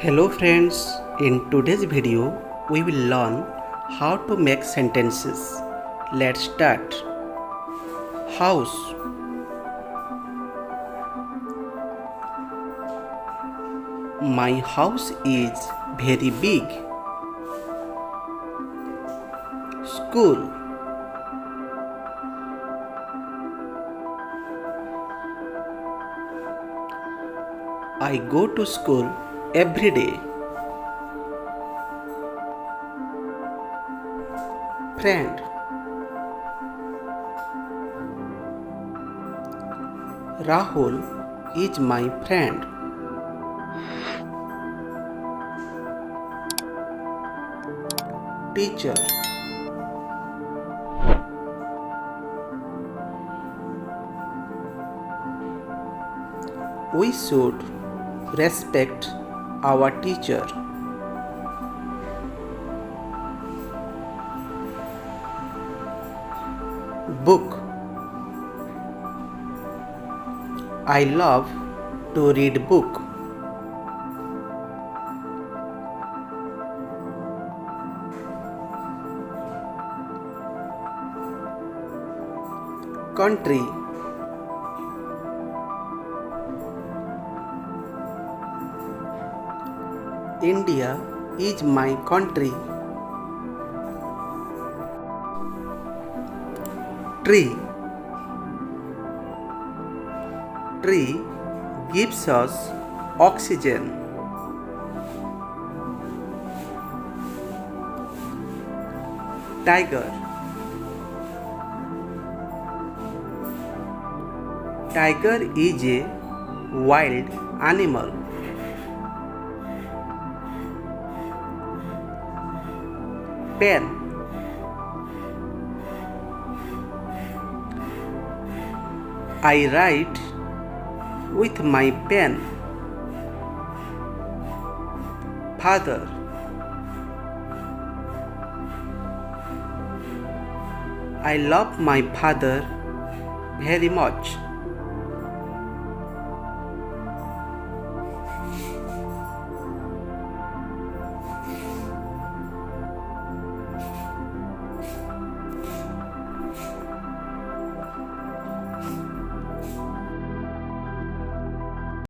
Hello friends, in today's video we will learn how to make sentences. Let's start. House. My house is very big. School. I go to school every day. Friend. Rahul is my friend. Teacher. We should respect our teacher. Book. I love to read book. Country. India is my country. Tree. Tree gives us oxygen. Tiger. Tiger is a wild animal. Pen. I write with my pen. Father. I love my father very much.